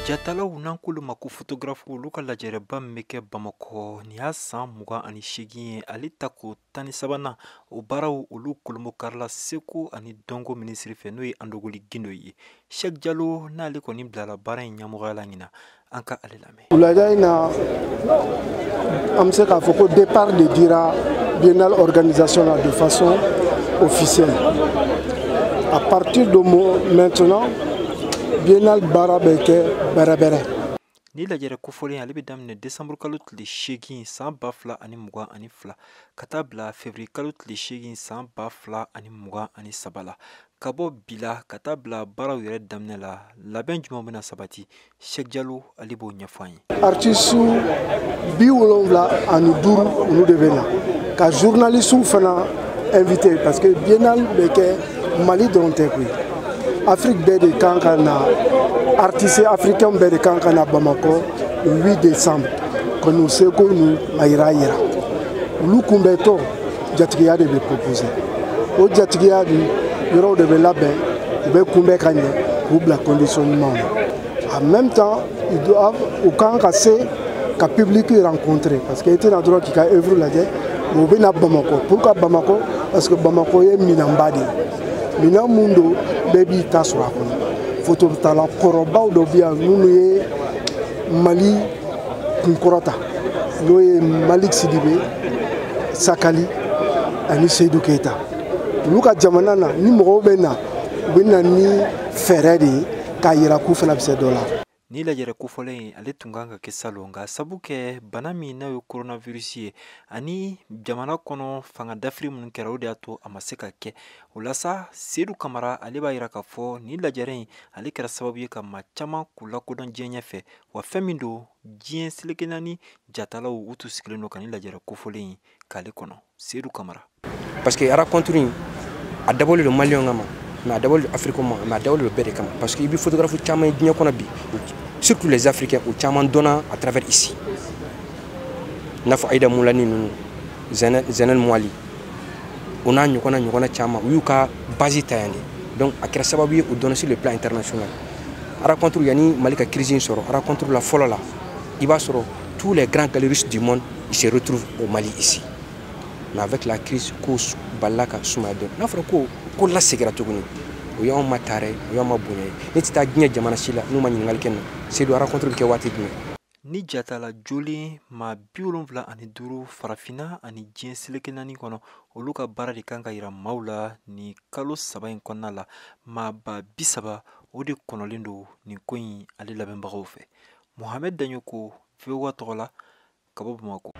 Jatalaw nankulu maku photographe luka lajere meke Bamako ni san muga ani shigi ali tako tani sabana o baraw olu kulmo karla seku ani dongo ministre fe no andogoli gindo yi Cheikh Diallo n'ale koni blala bara nyamuga la ngina anka ale lame Oulayaina amse ka foko départ de dira biennale organisation de façon officielle. À partir de maintenant biennale barabeke barabere. Ni lajere kufoli ali bidamne décembre kalut li shegi san bafla ani muga ani fla katabla février kalut li shegi san bafla ani muga ani sabala kabo bila katabla baraw yere damne la labɛn jumɛn bena sabati Cheikh Diallo ali bo ɲɛfɔ artistu bi wolonwula ani duuru olu de bɛ na ka journalistu fana invité parce que biennale bɛ kɛ Mali dɔrɔn tɛ koyi Afrique bɛɛ de kan ka na artistes africains bɛɛ de kan ka na Bamako le 8 décembre kɔni seko nu a yira olu kunbɛtɔ jatigiya de bɛ proposer o jatigiya dun yɔrɔw de bɛ labɛn u bɛ kunbɛn ka ɲɛ k'u bila condition ɲumanw na en même temps ils doivent au kan ka se ka public rencontrer parce que était na droit qui ka œuvre lajɛ o bɛ na Bamako pourquoi Bamako parce que Bamako ye minanba de minan mun don bɛɛ b'i ta sɔrɔ a kɔnɔ phototala kɔrɔbaw dɔ bɛ yan minnu ye Mali kunkɔrɔta n'o ye Malik Sidibe Sakali ani Seydou Keita olu ka jamana na ni mɔgɔw bɛ na u bɛ na ni fɛɛrɛ de ye k'a yira k'u fana bɛ se dɔ la. Ni lajere kofɔlen ale tun kan ka kɛ salon nka sabu kɛ bana min n'a ye coronavirus ye ani jamana kɔnɔ fanga dafiri minnu kɛra o de y'a to a ma se ka kɛ o la sa Seydou Camara ale b'a yira k'a fɔ ni lajɛrɛ in ale kɛra sababu ye ka maa caman k'u lakodɔn diɲɛ ɲɛfɛ wa fɛn min don diɲɛ seleke naani jatalaw u tun sigilen don ka ni lajɛrɛ kofɔlen in k'ale kɔnɔ Seydou Camara. Parce que rencontre in a dabɔlen don Maliyɛnw kama mais a dabɔlen don Afrique ma mais a dabɔlen don bɛɛ de kama parce que i bɛ photographe caman ye diɲɛ kɔnɔ bi surtout les Africains u caman dɔnna à travers ici i n'a fɔ Aïda Moulani ninnu Zenel Mouali o n'a ɲɔgɔnna caman u y'u ka base ta yan de donc a kɛra sababu ye u dɔnna sur le plan international rencontre yani Mali ka crise in sɔrɔ rencontre la fɔlɔ la i b'a sɔrɔ tous les grands galeristes du monde ils se retrouvent au Mali ici mais avec la crise ko balila ka sumaya dɔɔni n'a fɔra ko lasegira tuguni o y'anw ma taara o y'anw ma bonya ye ne tɛ taa diɲɛ jamana si la n'u ma ɲininkali kɛ n na Seydou a rencontre bɛ kɛ waati jumɛn. Ni jatala joli maa 75 farafina ani diɲɛ seleke naani kɔnɔ olu ka baara de kan ka yira maaw la ni kalo 3 in kɔnɔna la maa ba 30 o de kɔnɔlen don nin ko in ale labɛnbagaw fɛ Mohamed Daɲoko VOA tɔgɔ la ka bɔ Bamako.